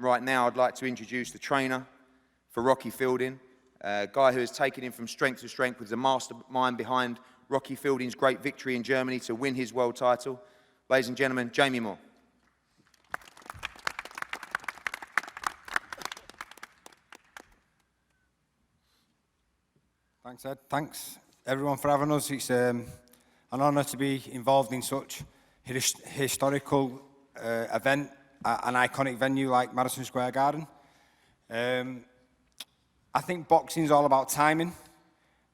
Right now, I'd like to introduce the trainer for Rocky Fielding, a guy who has taken him from strength to strength, with the mastermind behind Rocky Fielding's great victory in Germany to win his world title. Ladies and gentlemen, Jamie Moore. Thanks, Ed. Thanks, everyone, for having us. It's an honour to be involved in such historical event, an iconic venue like Madison Square Garden. I think boxing is all about timing,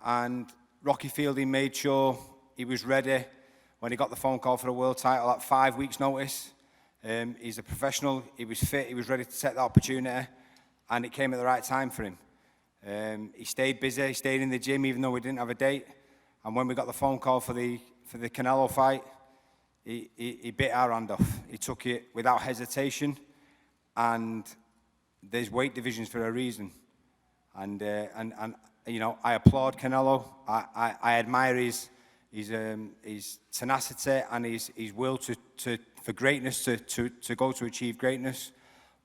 and Rocky Fielding made sure he was ready when he got the phone call for a world title at 5 weeks' notice. He's a professional, he was fit, he was ready to take the opportunity, and it came at the right time for him. He stayed busy, he stayed in the gym even though we didn't have a date, and when we got the phone call for the Canelo fight, he bit our hand off. He took it without hesitation, and there's weight divisions for a reason. And you know, I applaud Canelo. I admire his tenacity and his will for greatness, to go to achieve greatness.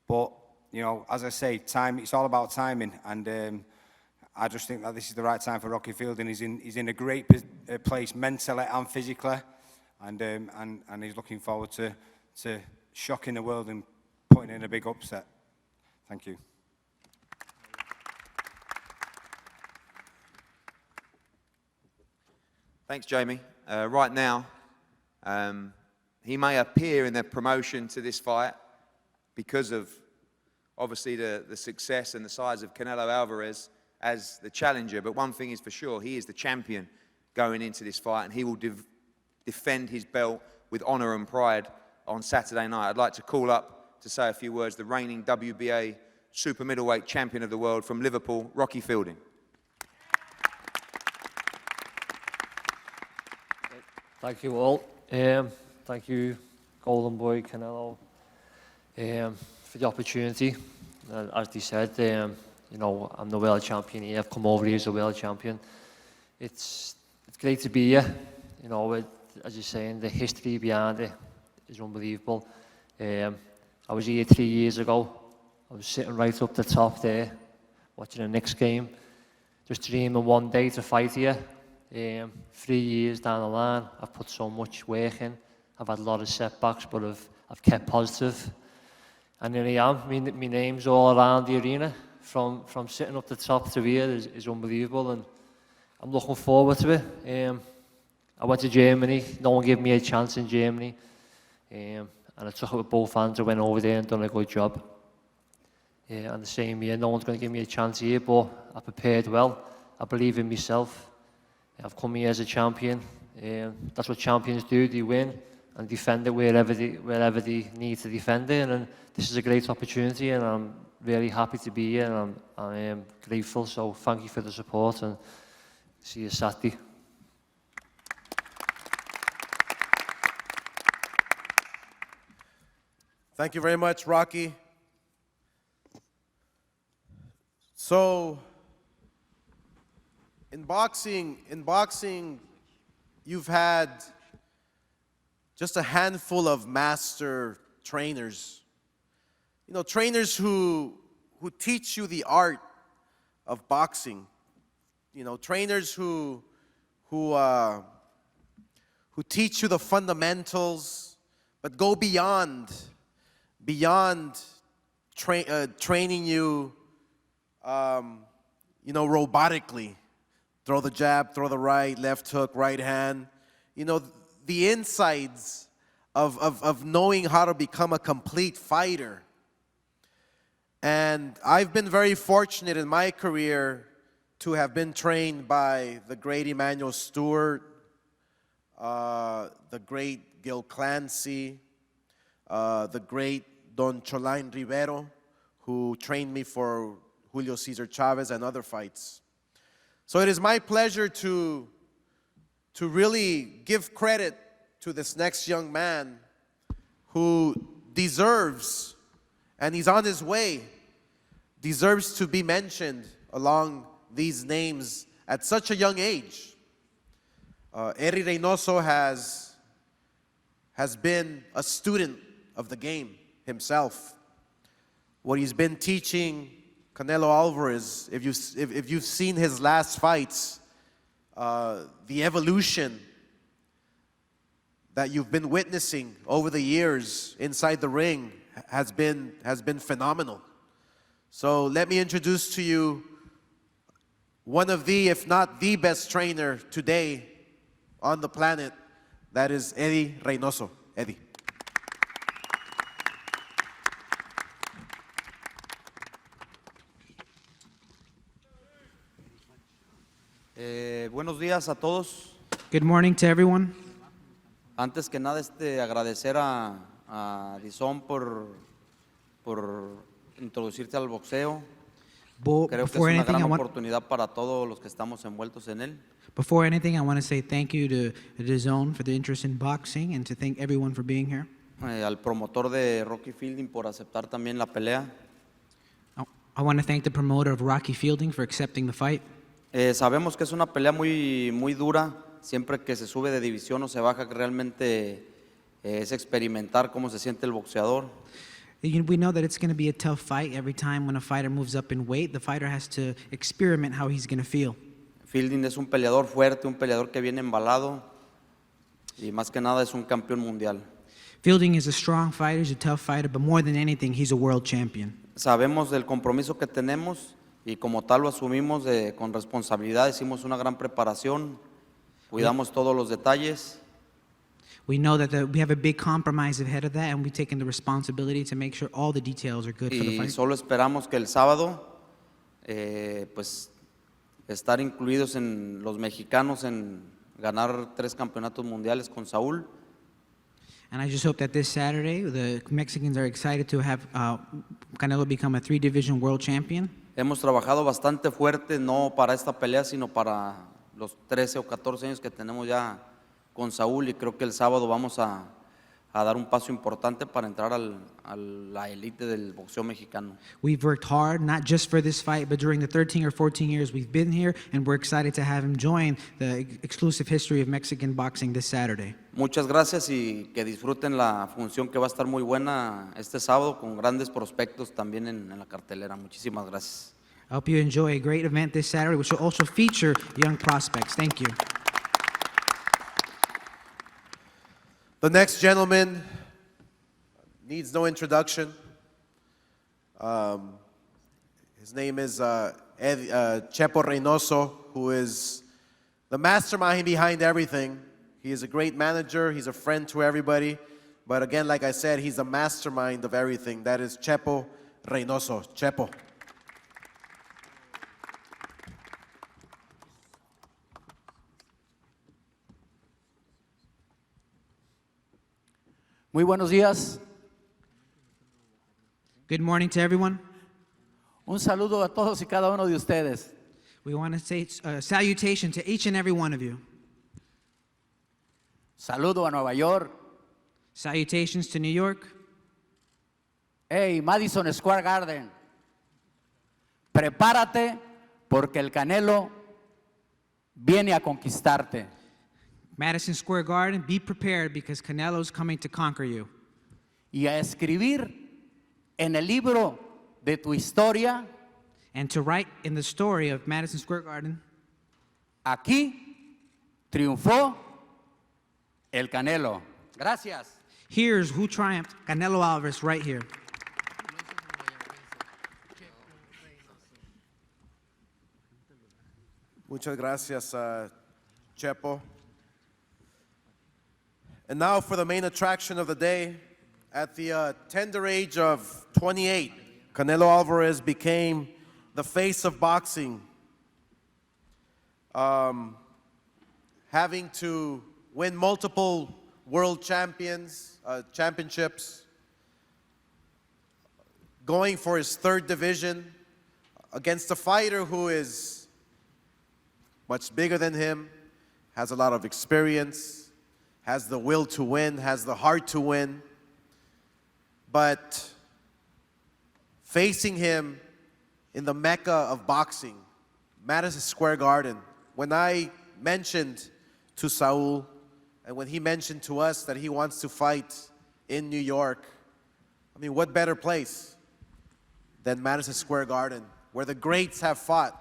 But you know, as I say, it's all about timing, and I just think that this is the right time for Rocky Fielding. He's in a great place mentally and physically, and he's looking forward to shocking the world and putting in a big upset. Thank you. Thanks, Jamie. Right now, he may appear in the promotion to this fight because of, obviously, the success and the size of Canelo Alvarez as the challenger. But one thing is for sure, he is the champion going into this fight, and he will defend his belt with honour and pride on Saturday night. I'd like to call up to say a few words the reigning WBA super middleweight champion of the world from Liverpool, Rocky Fielding. Thank you all. Thank you, Golden Boy, Canelo, for the opportunity. As they said, you know, I'm the world champion here. I've come over here as a world champion. It's great to be here. You know, as you're saying, the history behind it is unbelievable. I was here 3 years ago. I was sitting right up the top there, watching the Knicks game, just dreaming one day to fight here. 3 years down the line, I've put so much work in. I've had a lot of setbacks, but I've kept positive. And here I am. My name's all around the arena. From sitting up the top to here is unbelievable, and I'm looking forward to it. I went to Germany. No one gave me a chance in Germany, and I took it with both hands. I went over there and done a good job. And the same year, no one's going to give me a chance here, but I prepared well. I believe in myself. I've come here as a champion. That's what champions do. They win and defend it wherever they need to defend it. And this is a great opportunity, and I'm really happy to be here, and I am grateful. So thank you for the support, and see you Saturday. Thank you very much, Rocky. So, in boxing, you've had just a handful of master trainers. You know, trainers who teach you the art of boxing. You know, trainers who teach you the fundamentals, but go beyond training you, you know, robotically. Throw the jab, throw the right, left hook, right hand. You know, the insides of knowing how to become a complete fighter. And I've been very fortunate in my career to have been trained by the great Emmanuel Stewart, the great Gil Clancy, the great Don Cholain Rivero, who trained me for Julio Cesar Chavez and other fights. So it is my pleasure to really give credit to this next young man who deserves, and he's on his way, deserves to be mentioned along these names at such a young age. Eddy Reynoso has been a student of the game himself. what he's been teaching Canelo Alvarez, if you've seen his last fights, the evolution that you've been witnessing over the years inside the ring has been phenomenal. So let me introduce to you one of the, if not the best trainer today on the planet. That is Eddy Reynoso. Eddy. Buenos días a todos. Good morning to everyone. Antes que nada, agradecer a Dizon por introducirte al boxeo. Creo que es una gran oportunidad para todos los que estamos envueltos en él. Before anything, I want to say thank you to DAZN for the interest in boxing and to thank everyone for being here. Al promotor de Rocky Fielding por aceptar también la pelea. I want to thank the promoter of Rocky Fielding for accepting the fight. Sabemos que es una pelea muy dura. Siempre que se sube de división o se baja, realmente es experimentar cómo se siente el boxeador. We know that it's going to be a tough fight. Every time when a fighter moves up in weight, the fighter has to experiment how he's going to feel. Fielding es un peleador fuerte, un peleador que viene embalado y más que nada es un campeón mundial. Fielding is a strong fighter, he's a tough fighter, but more than anything, he's a world champion. Sabemos del compromiso que tenemos y como tal lo asumimos con responsabilidad. Hicimos una gran preparación, cuidamos todos los detalles. We know that we have a big compromise ahead of that, and we've taken the responsibility to make sure all the details are good for the Y fight. solo esperamos que el sábado, pues, estar incluidos en los mexicanos en ganar 3 campeonatos mundiales con Saúl. And I just hope that this Saturday, the Mexicans are excited to have Canelo become a 3-division world champion. Hemos trabajado bastante fuerte, no para esta pelea, sino para los 13 o 14 años que tenemos ya con Saúl, y creo que el sábado vamos a dar un paso importante para entrar a la élite del boxeo mexicano. We've worked hard, not just for this fight, but during the 13 or 14 years we've been here, and we're excited to have him join the exclusive history of Mexican boxing this Saturday. Muchas gracias y que disfruten la función que va a estar muy buena este sábado con grandes prospectos también en la cartelera. Muchísimas gracias. I hope you enjoy a great event this Saturday, which will also feature young prospects. Thank you. The next gentleman needs no introduction. His name is Chepo Reynoso, who is the mastermind behind everything. He is a great manager. He's a friend to everybody. But again, like I said, he's the mastermind of everything. That is Chepo Reynoso. Chepo. Muy buenos días. Good morning to everyone. Un saludo a todos y cada uno de ustedes. We want to say a salutation to each and every one of you. Saludo a Nueva York. Salutations to New York. Hey, Madison Square Garden. Prepárate porque el Canelo viene a conquistarte. Madison Square Garden, be prepared because Canelo's coming to conquer you. Y a escribir en el libro de tu historia. And to write in the story of Madison Square Garden. Aquí triunfó el Canelo. Gracias. Here's who triumphed, Canelo Alvarez, right here. Muchas gracias, Chepo. And now for the main attraction of the day. At the tender age of 28, Canelo Alvarez became the face of boxing, having to win multiple world championships, going for his 3rd division against a fighter who is much bigger than him, has a lot of experience, has the will to win, has the heart to win. But facing him in the Mecca of boxing, Madison Square Garden, when I mentioned to Saul, and when he mentioned to us that he wants to fight in New York, I mean, what better place than Madison Square Garden, where the greats have fought.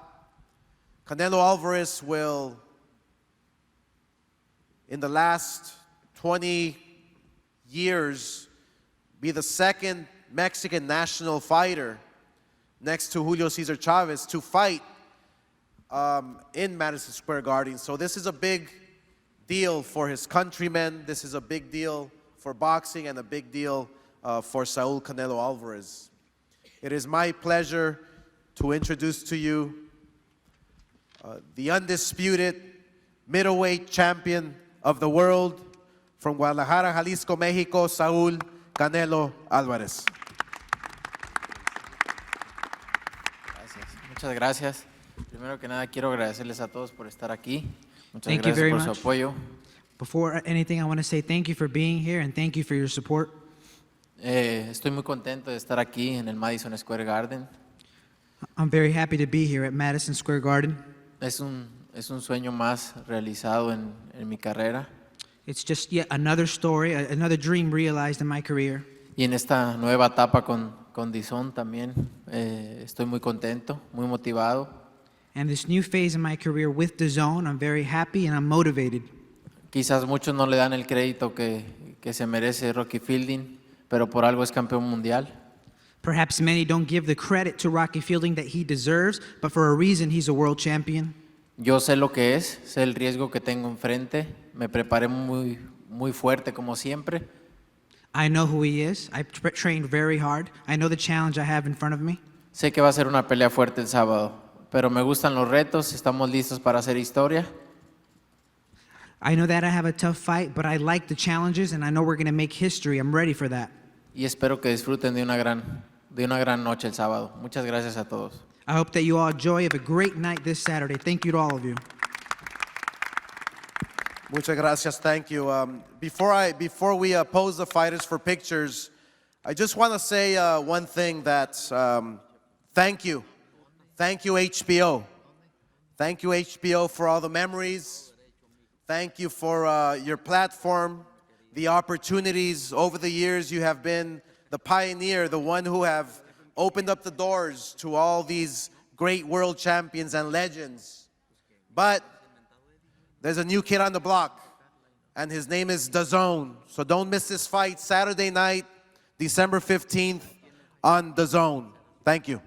Canelo Alvarez will, in the last 20 years, be the second Mexican national fighter next to Julio Cesar Chavez to fight in Madison Square Garden. So this is a big deal for his countrymen. This is a big deal for boxing and a big deal for Saul Canelo Alvarez. It is my pleasure to introduce to you the undisputed middleweight champion of the world from Guadalajara, Jalisco, Mexico, Saul Canelo Alvarez. Gracias. Muchas gracias. Primero que nada quiero agradecerles a todos por estar aquí. Muchas Thank you gracias very por su much. apoyo. Before anything, I want to say thank you for being here and thank you for your support. Estoy muy contento de estar aquí en el Madison Square Garden. I'm very happy to be here at Madison Square Garden. Es un sueño más realizado en mi carrera. It's just yet another story, another dream realized in my career. Y en esta nueva etapa con Dizon también estoy muy contento, muy motivado. And this new phase in my career with DAZN, I'm very happy and I'm motivated. Quizás muchos no le dan el crédito que se merece Rocky Fielding, pero por algo es campeón mundial. Perhaps many don't give the credit to Rocky Fielding that he deserves, but for a reason he's a world champion. Yo sé lo que es, sé el riesgo que tengo enfrente, me preparé muy fuerte como siempre. I know who he is. I trained very hard. I know the challenge I have in front of me. Sé que va a ser una pelea fuerte el sábado, pero me gustan los retos, estamos listos para hacer historia. I know that I have a tough fight, but I like the challenges and I know we're going to make history. I'm ready for that. Y espero que disfruten de una gran noche el sábado. Muchas gracias a todos. I hope that you all enjoy. Have a great night this Saturday. Thank you to all of you. Muchas gracias, thank you. Before we pose the fighters for pictures, I just want to say one thing that thank you. Thank you, HBO. Thank you, HBO, for all the memories. Thank you for your platform, the opportunities. Over the years, you have been the pioneer, the one who have opened up the doors to all these great world champions and legends. But there's a new kid on the block, and his name is DAZN. So don't miss this fight Saturday night, December 15th on DAZN. Thank you.